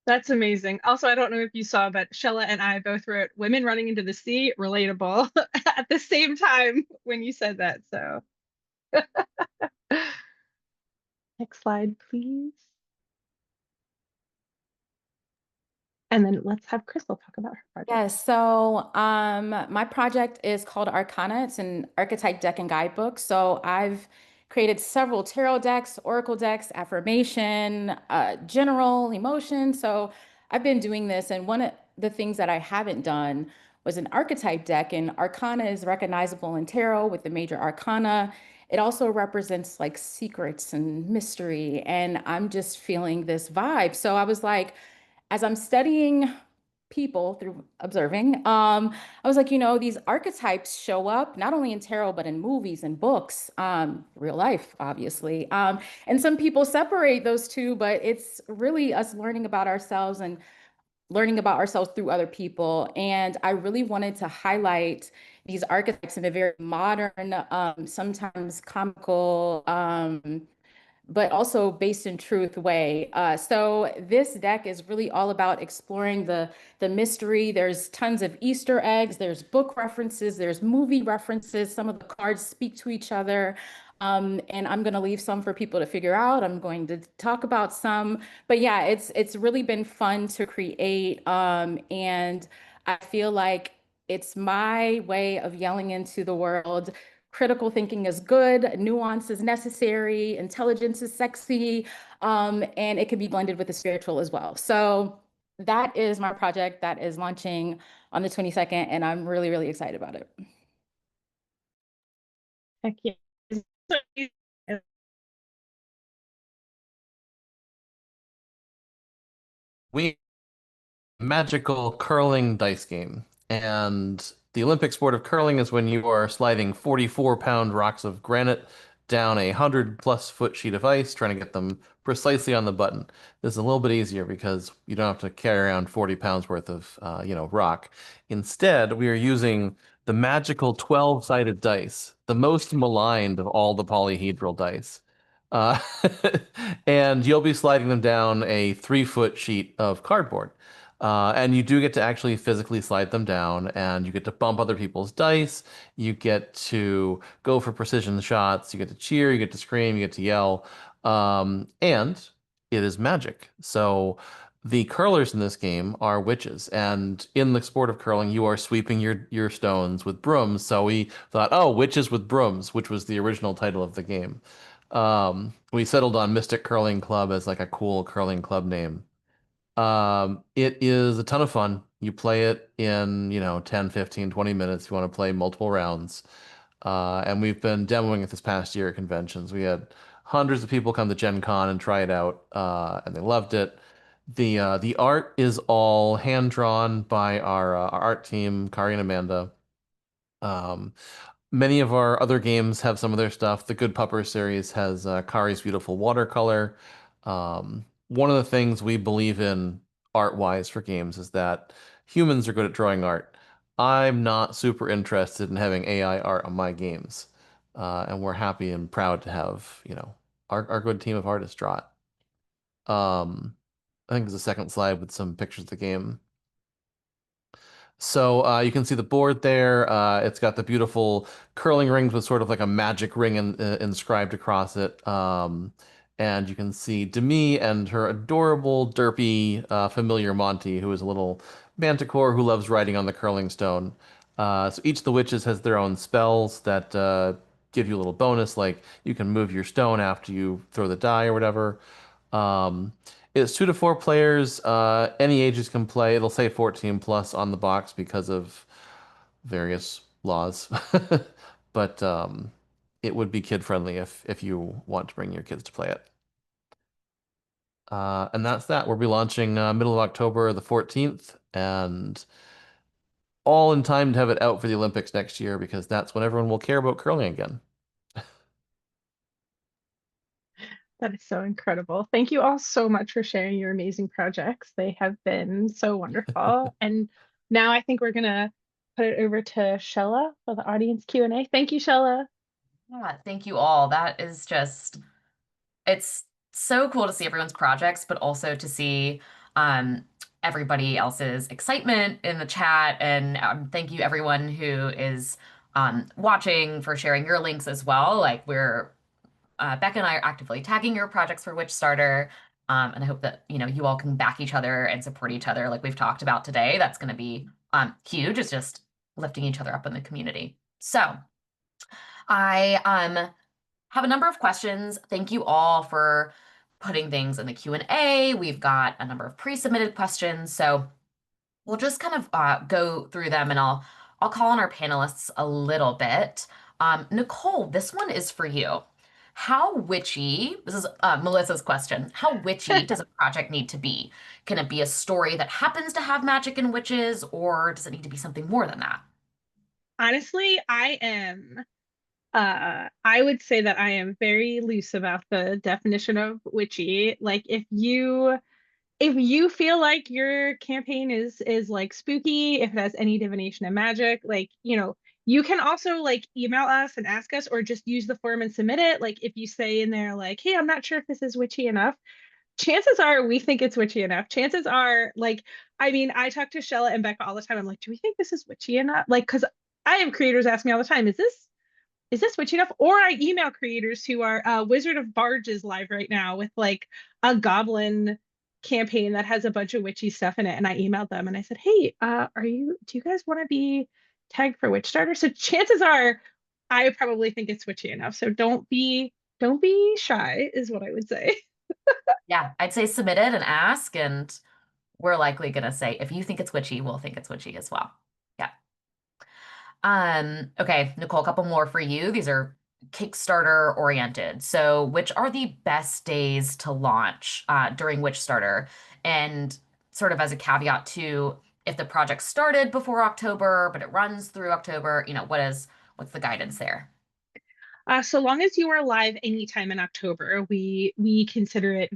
That's amazing. Also, I don't know if you saw, but Shella and I both wrote "Women Running into the Sea" relatable at the same time when you said that. So, next slide, please. And then let's have Krystal talk about her project. Yes, so my project is called Arcana. It's an archetype deck and guidebook. So I've created several tarot decks, oracle decks, affirmation, general emotion. So I've been doing this, and one of the things that I haven't done was an archetype deck, and Arcana is recognizable in tarot with the major arcana. It also represents like secrets and mystery, and I'm just feeling this vibe. So I was like, as I'm studying people through observing, I was like, these archetypes show up not only in tarot, but in movies and books, real life, obviously. And some people separate those two, but it's really us learning about ourselves and learning about ourselves through other people. And I really wanted to highlight these archetypes in a very modern, sometimes comical, but also based in truth way. So this deck is really all about exploring the mystery. There's tons of Easter eggs, there's book references, there's movie references. Some of the cards speak to each other. And I'm going to leave some for people to figure out. I'm going to talk about some, but yeah, it's really been fun to create. And I feel like it's my way of yelling into the world. Critical thinking is good, nuance is necessary, intelligence is sexy, and it can be blended with the spiritual as well. So that is my project that is launching on the 22nd, and I'm really, really excited about it. Heck yeah. We magical curling dice game. And the Olympic sport of curling is when you are sliding 44-pound rocks of granite down a 100-plus-foot sheet of ice, trying to get them precisely on the button. This is a little bit easier because you don't have to carry around 40 pounds worth of, rock. Instead, we are using the magical 12-sided dice, the most maligned of all the polyhedral dice. Uh, and you'll be sliding them down a 3-foot sheet of cardboard. And you do get to actually physically slide them down, and you get to bump other people's dice. You get to go for precision shots. You get to cheer. You get to scream. You get to yell. And it is magic. So the curlers in this game are witches, and in the sport of curling, you are sweeping your stones with brooms. So we thought, oh, witches with brooms, which was the original title of the game. We settled on Mystic Curling Club as like a cool curling club name. It is a ton of fun. You play it in, 10, 15, 20 minutes. You want to play multiple rounds. And we've been demoing it this past year at conventions. We had hundreds of people come to Gen Con and try it out, and they loved it. The art is all hand drawn by our art team, Kari and Amanda. Um, Many of our other games have some of their stuff. The Good Pupper series has Kari's beautiful watercolor. One of the things we believe in art-wise for games is that humans are good at drawing art. I'm not super interested in having AI art on my games. And we're happy and proud to have, our good team of artists draw it. I think there's a second slide with some pictures of the game. So you can see the board there. It's got the beautiful curling rings with sort of like a magic ring inscribed across it. And you can see Demi and her adorable, derpy, familiar Monty, who is a little manticore who loves riding on the curling stone. So each of the witches has their own spells that give you a little bonus, like you can move your stone after you throw the die or whatever. Um, it's 2 to 4 players. Any ages can play. It'll say 14 plus on the box because of various laws. But it would be kid friendly if you want to bring your kids to play it. And that's that. We'll be launching middle of October, the 14th, and all in time to have it out for the Olympics next year because that's when everyone will care about curling again. That is so incredible. Thank you all so much for sharing your amazing projects. They have been so wonderful. And now I think we're gonna put it over to Shella for the audience Q&A. Thank you, Shella. Yeah, thank you all. That is just, it's so cool to see everyone's projects, but also to see um, everybody else's excitement in the chat. And thank you everyone who is watching for sharing your links as well. Like Becca and I are actively tagging your projects for Witchstarter. And I hope that, you all can back each other and support each other like we've talked about today. That's going to be huge. It's just lifting each other up in the community. So I have a number of questions. Thank you all for putting things in the Q&A. We've got a number of pre-submitted questions, so we'll just kind of go through them, and I'll call on our panelists a little bit. Nicole, this one is for you. How witchy, this is Melissa's question, how witchy does a project need to be? Can it be a story that happens to have magic and witches, or does it need to be something more than that? Honestly, I would say that I am very loose about the definition of witchy. Like if you feel like your campaign is like spooky, if it has any divination and magic, like, you can also like email us and ask us or just use the form and submit it. Like if you say in there like, hey, I'm not sure if this is witchy enough, chances are we think it's witchy enough. Chances are, like, I mean, I talk to Shella and Becca all the time. I'm like, do we think this is witchy enough? Like, because I have creators ask me all the time, is this witchy enough? Or I email creators who are Wizard of Barge is live right now with like a goblin campaign that has a bunch of witchy stuff in it. And I emailed them and I said, hey, do you guys want to be tagged for Witchstarter? So chances are I probably think it's witchy enough. So don't be shy, is what I would say. Yeah, I'd say submit it and ask, and we're likely going to say, if you think it's witchy, we'll think it's witchy as well. Yeah. Okay, Nicole, a couple more for you. These are Kickstarter oriented. So, which are the best days to launch during Witchstarter? And sort of as a caveat to, if the project started before October, but it runs through October, what's the guidance there? So long as you are live anytime in October, we consider it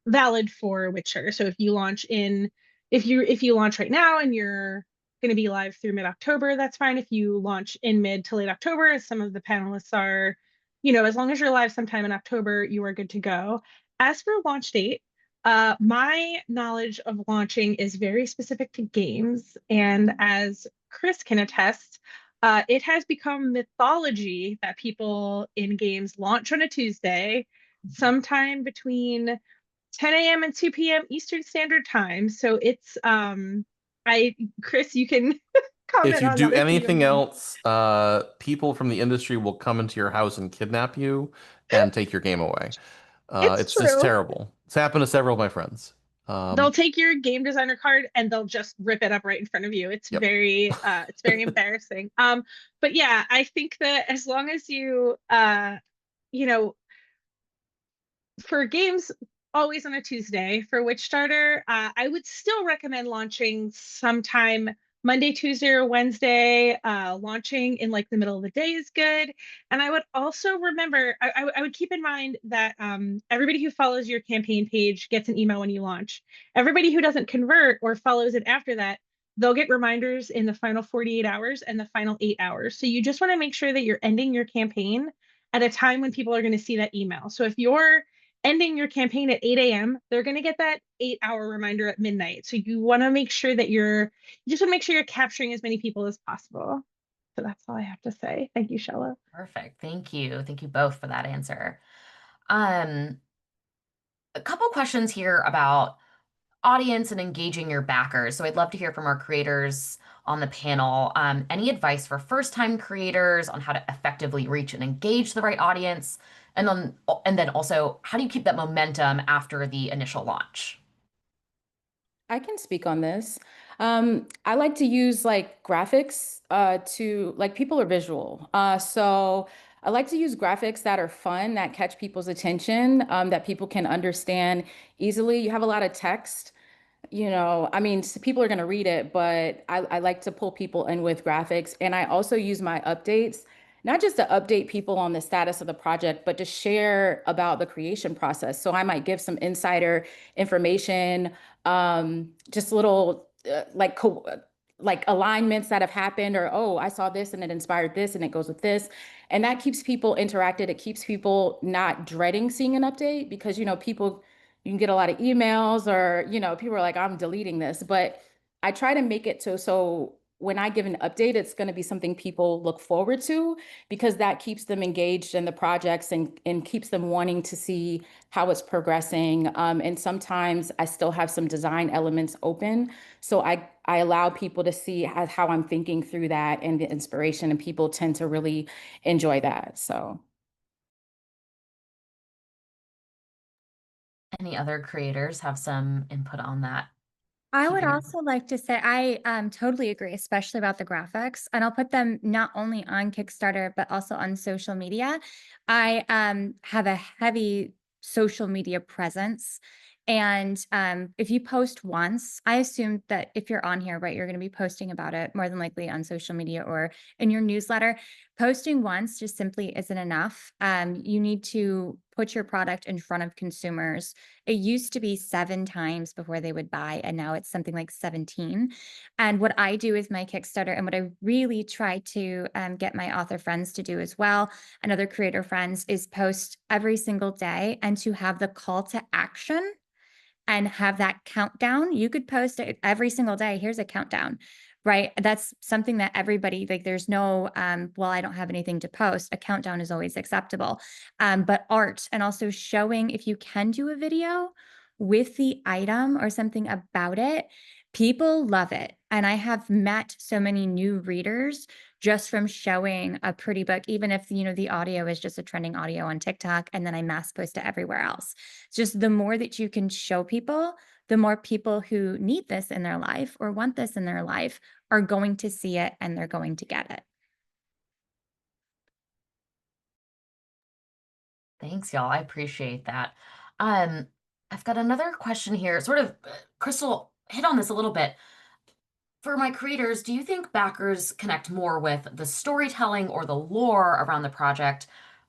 valid for Witcher. So if you launch right now and you're going to be live through mid-October, that's fine. If you launch in mid to late October, as some of the panelists are, as long as you're live sometime in October, you are good to go. As for launch date, my knowledge of launching is very specific to games, and as Chris can attest, it has become mythology that people in games launch on a Tuesday, sometime between 10 a.m. and 2 p.m. Eastern Standard Time. So it's Chris, you can If comment you on do that if you anything know. else, people from the industry will come into your house and kidnap you and take your game away. It's It's just true. terrible. It's happened to several of my friends. They'll take your game designer card and they'll just rip it up right in front of you. Yep. It's very embarrassing. But yeah, I think that as long as you know, for games always on a Tuesday. For Witchstarter, I would still recommend launching sometime Monday, Tuesday, or Wednesday. Launching in like the middle of the day is good. And I would also remember, I would keep in mind that everybody who follows your campaign page gets an email when you launch. Everybody who doesn't convert or follows it after that, they'll get reminders in the final 48 hours and the final 8 hours. So you just want to make sure that you're ending your campaign at a time when people are going to see that email. So if you're ending your campaign at 8 a.m., they're going to get that 8-hour reminder at midnight. So you want to make sure that you just want to make sure you're capturing as many people as possible. So that's all I have to say. Thank you, Shella. Perfect. Thank you. Thank you both for that answer. Um, a couple questions here about audience and engaging your backers. So I'd love to hear from our creators on the panel. Any advice for first-time creators on how to effectively reach and engage the right audience? And then also, how do you keep that momentum after the initial launch? I can speak on this. I like to use like graphics to like people are visual. So I like to use graphics that are fun, that catch people's attention, that people can understand easily. You have a lot of text. I mean, people are going to read it, but I like to pull people in with graphics. And I also use my updates, not just to update people on the status of the project, but to share about the creation process. So I might give some insider information, just little like alignments that have happened, or, oh, I saw this and it inspired this and it goes with this. And that keeps people interacted. It keeps people not dreading seeing an update because, people you can get a lot of emails or, people are like, I'm deleting this. But I try to make it so when I give an update, it's going to be something people look forward to because that keeps them engaged in the projects and keeps them wanting to see how it's progressing. And sometimes I still have some design elements open. So I allow people to see how I'm thinking through that and the inspiration, and people tend to really enjoy that. So. Any other creators have some input on that? I would Keeping it. also like to say I totally agree, especially about the graphics, and I'll put them not only on Kickstarter but also on social media. I have a heavy social media presence, and if you post once, I assume that if you're on here, right, you're going to be posting about it more than likely on social media or in your newsletter. Posting once just simply isn't enough. You need to put your product in front of consumers. It used to be 7 times before they would buy, and now it's something like 17. And what I do with my Kickstarter, and what I really try to get my author friends to do as well, and other creator friends, is post every single day and to have the call to action and have that countdown. You could post it every single day. Here's a countdown, right? That's something that everybody, like, there's no, well, I don't have anything to post. A countdown is always acceptable. But art, and also showing if you can do a video with the item or something about it, people love it. And I have met so many new readers just from showing a pretty book, even if, the audio is just a trending audio on TikTok, and then I mass post it everywhere else. It's just the more that you can show people, the more people who need this in their life or want this in their life are going to see it and they're going to get it. Thanks, y'all. I appreciate that. Um, I've got another question here. Sort of, Krystal hit on this a little bit. For my creators, do you think backers connect more with the storytelling or the lore around the project,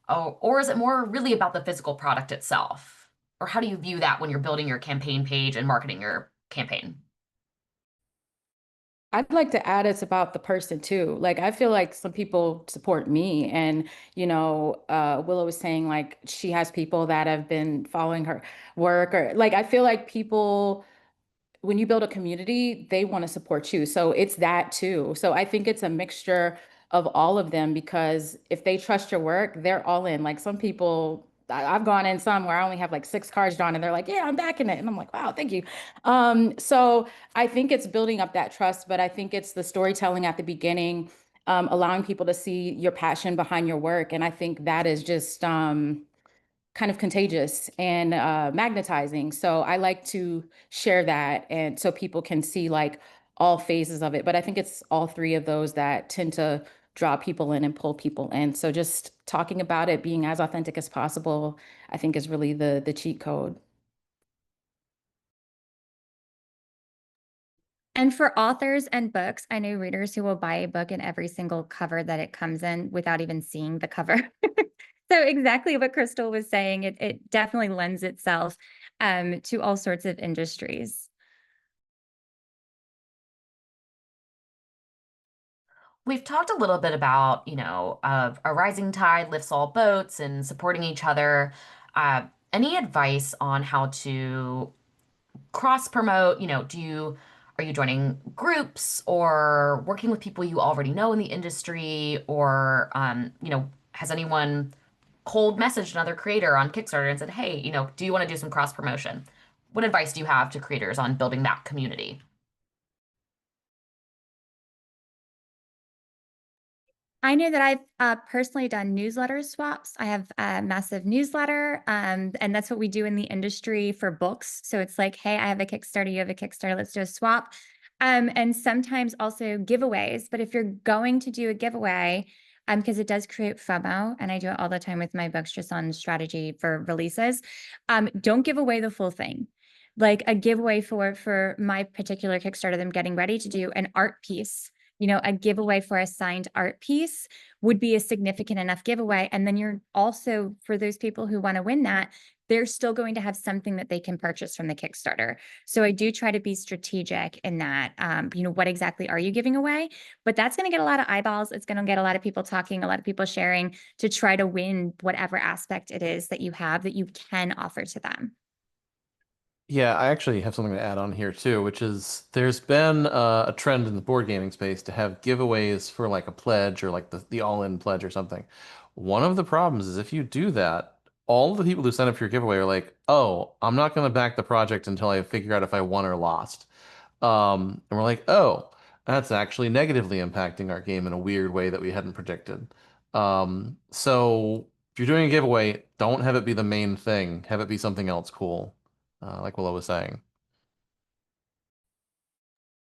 or is it more really about the physical product itself? Or how do you view that when you're building your campaign page and marketing your campaign? I'd like to add it's about the person too. Like I feel like some people support me, and Willow was saying like she has people that have been following her work, or like I feel like people, when you build a community, they want to support you. So it's that too. So I think it's a mixture of all of them, because if they trust your work, they're all in. Like some people, I've gone in some where I only have like 6 cards drawn and they're like, yeah, I'm backing it. And I'm like, wow, thank you. So I think it's building up that trust, but I think it's the storytelling at the beginning, allowing people to see your passion behind your work. And I think that is just, kind of contagious and magnetizing. So I like to share that, and so people can see like all phases of it. But I think it's all three of those that tend to draw people in and pull people in. So just talking about it, being as authentic as possible, I think is really the cheat code. And for authors and books, I know readers who will buy a book in every single cover that it comes in without even seeing the cover. So exactly what Krystal was saying, it definitely lends itself to all sorts of industries. We've talked a little bit about, of a rising tide lifts all boats and supporting each other. Any advice on how to cross promote? Are you joining groups or working with people you already know in the industry? Or, has anyone cold messaged another creator on Kickstarter and said, hey, do you want to do some cross promotion? What advice do you have to creators on building that community? I know that I've personally done newsletter swaps. I have a massive newsletter, and that's what we do in the industry for books. So it's like, hey, I have a Kickstarter, you have a Kickstarter, let's do a swap. And sometimes also giveaways. But if you're going to do a giveaway, because it does create FOMO, and I do it all the time with my books just on strategy for releases, don't give away the full thing. Like a giveaway for my particular Kickstarter that I'm getting ready to do, an art piece. A giveaway for a signed art piece would be a significant enough giveaway. And then you're also, for those people who want to win that, they're still going to have something that they can purchase from the Kickstarter. So I do try to be strategic in that, what exactly are you giving away? But that's going to get a lot of eyeballs. It's going to get a lot of people talking, a lot of people sharing to try to win whatever aspect it is that you have that you can offer to them. Yeah, I actually have something to add on here too, which is there's been a trend in the board gaming space to have giveaways for like a pledge or like the all-in pledge or something. One of the problems is if you do that, all of the people who sign up for your giveaway are like, oh, I'm not going to back the project until I figure out if I won or lost. And we're like, oh, that's actually negatively impacting our game in a weird way that we hadn't predicted. So if you're doing a giveaway, don't have it be the main thing. Have it be something else cool, like Willow was saying.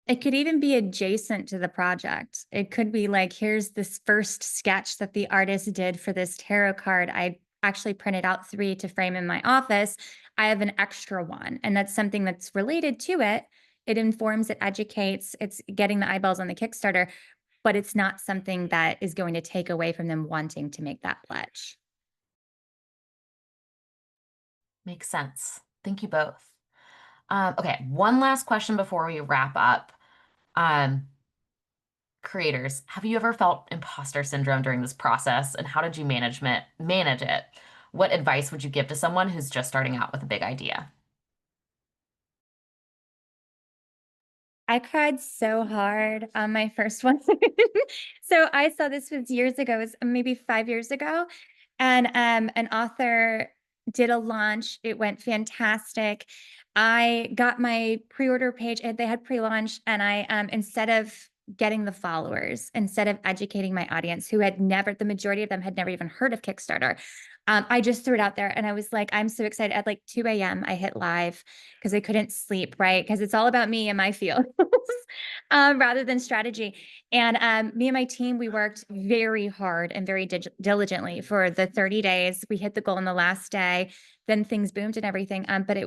It could even be adjacent to the project. It could be like, here's this first sketch that the artist did for this tarot card. I actually printed out 3 to frame in my office. I have an extra one, and that's something that's related to it. It informs, it educates, it's getting the eyeballs on the Kickstarter, but it's not something that is going to take away from them wanting to make that pledge. Makes sense. Thank you both. Okay, one last question before we wrap up. Creators, have you ever felt imposter syndrome during this process, and how did you manage it? What advice would you give to someone who's just starting out with a big idea? I cried so hard on my first one. So I saw this was years ago, it was maybe 5 years ago. And an author did a launch. It went fantastic. I got my pre-order page. They had pre-launch, and I instead of getting the followers, instead of educating my audience who had never, the majority of them had never even heard of Kickstarter, I just threw it out there and I was like, I'm so excited. At like 2 a.m. I hit live because I couldn't sleep, right? Because it's all about me and my feels rather than strategy. And me and my team, we worked very hard and very diligently for the 30 days. We hit the goal on the last day. Then things boomed and everything. But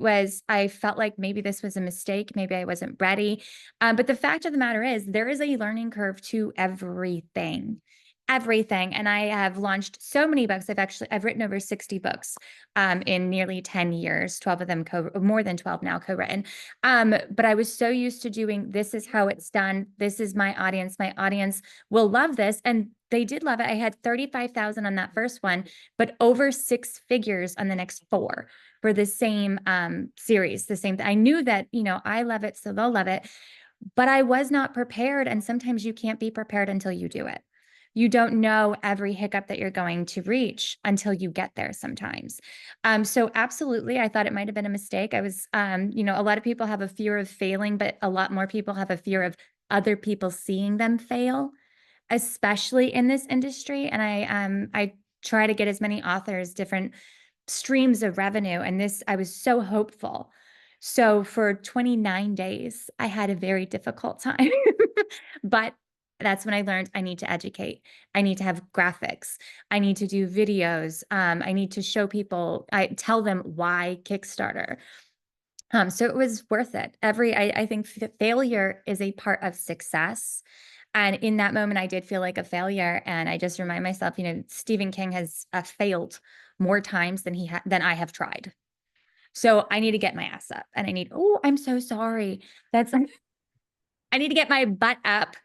I felt like maybe this was a mistake. Maybe I wasn't ready. But the fact of the matter is, there is a learning curve to everything. Everything. And I have launched so many books. I've written over 60 books in nearly 10 years, 12 of them more than 12 now co-written. But I was so used to doing, this is how it's done. This is my audience. My audience will love this. And they did love it. I had 35,000 on that first one, but over 6 figures on the next 4 for the same series, the same. I knew that, I love it, so they'll love it, but I was not prepared. And sometimes you can't be prepared until you do it. You don't know every hiccup that you're going to reach until you get there sometimes. So absolutely, I thought it might have been a mistake. I was, a lot of people have a fear of failing, but a lot more people have a fear of other people seeing them fail, especially in this industry. And I try to get as many authors, different streams of revenue. And I was so hopeful. So for 29 days, I had a very difficult time, but that's when I learned I need to educate. I need to have graphics. I need to do videos. I need to show people, I tell them why Kickstarter. So it was worth it. I think failure is a part of success. And in that moment, I did feel like a failure. And I just remind myself, Stephen King has failed more times than I have tried. So I need to get my ass up, and I'm so sorry. I need to get my butt up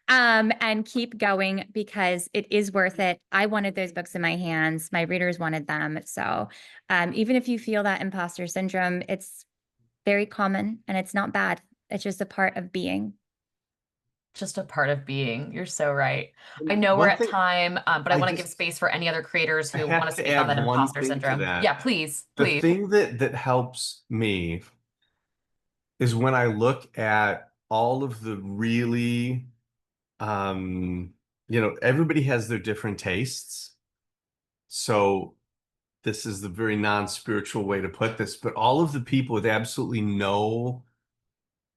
and keep going because it is worth it. I wanted those books in my hands. My readers wanted them. So even if you feel that imposter syndrome, it's very common and it's not bad. It's just a part of being. just a part of being. You're so right. I know we're One at thing time, but I I want to give just space for any other creators I who want to have to speak on add that one imposter thing to syndrome. that. Yeah, please, The please. thing that helps me is when I look at all of the really everybody has their different tastes. So this is the very non-spiritual way to put this, but all of the people with absolutely no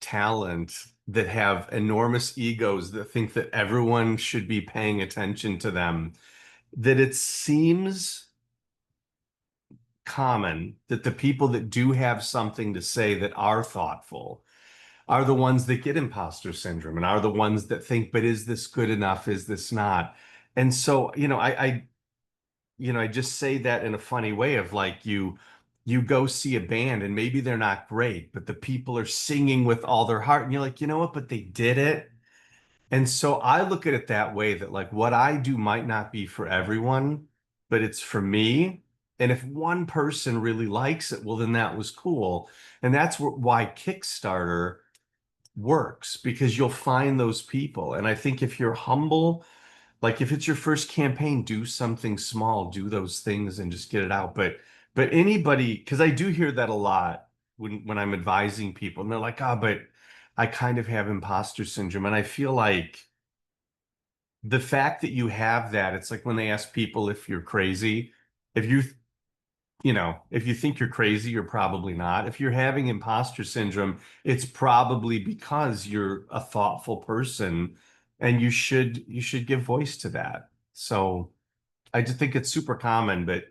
talent that have enormous egos that think that everyone should be paying attention to them, that it seems common that the people that do have something to say that are thoughtful are the ones that get imposter syndrome and are the ones that think, but is this good enough? Is this not? And so, I just say that in a funny way of like you go see a band and maybe they're not great, but the people are singing with all their heart and you're like, you know what, but they did it. And so I look at it that way that like what I do might not be for everyone, but it's for me. And if one person really likes it, well, then that was cool. And that's why Kickstarter works because you'll find those people. And I think if you're humble, like if it's your first campaign, do something small, do those things and just get it out. But anybody, because I do hear that a lot when I'm advising people, and they're like, oh, but I kind of have imposter syndrome. And I feel like the fact that you have that, it's like when they ask people if you're crazy, if if you think you're crazy, you're probably not. If you're having imposter syndrome, it's probably because you're a thoughtful person and you should give voice to that. So I just think it's super common, but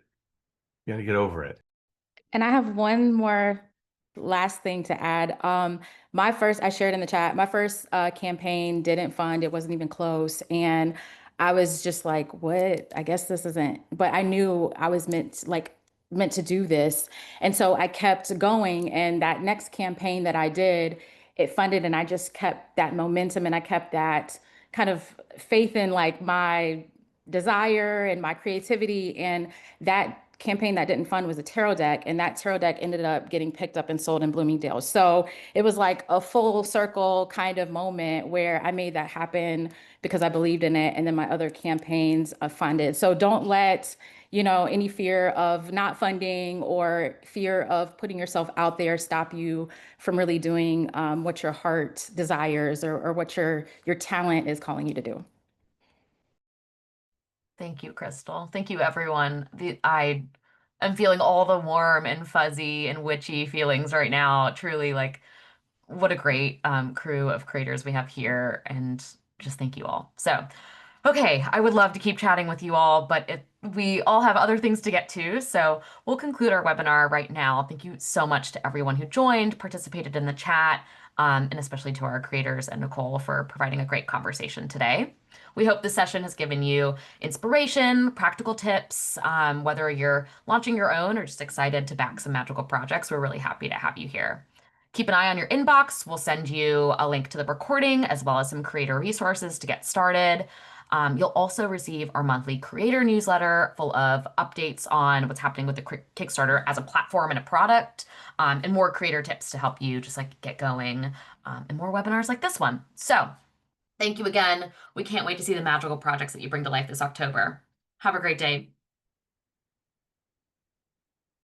you got to get over it. And I have one more last thing to add. I shared in the chat, my first campaign didn't fund, it wasn't even close. And I was just like, what? I guess this isn't, but I knew I was meant to do this. And so I kept going. And that next campaign that I did, it funded, and I just kept that momentum and I kept that kind of faith in like my desire and my creativity. And that campaign that didn't fund was a tarot deck, and that tarot deck ended up getting picked up and sold in Bloomingdale's. So it was like a full circle kind of moment where I made that happen because I believed in it, and then my other campaigns funded. So don't let any fear of not funding or fear of putting yourself out there stop you from really doing what your heart desires, or what your talent is calling you to do. Thank you, Krystal. Thank you, everyone. I am feeling all the warm and fuzzy and witchy feelings right now. Truly, like, what a great crew of creators we have here, and just thank you all. So, okay, I would love to keep chatting with you all, but we all have other things to get to, so we'll conclude our webinar right now. Thank you so much to everyone who joined, participated in the chat, and especially to our creators and Nicole for providing a great conversation today. We hope this session has given you inspiration, practical tips, whether you're launching your own or just excited to back some magical projects. We're really happy to have you here. Keep an eye on your inbox. We'll send you a link to the recording as well as some creator resources to get started. You'll also receive our monthly creator newsletter full of updates on what's happening with the Kickstarter as a platform and a product, and more creator tips to help you just like get going, and more webinars like this one. So thank you again. We can't wait to see the magical projects that you bring to life this October. Have a great day.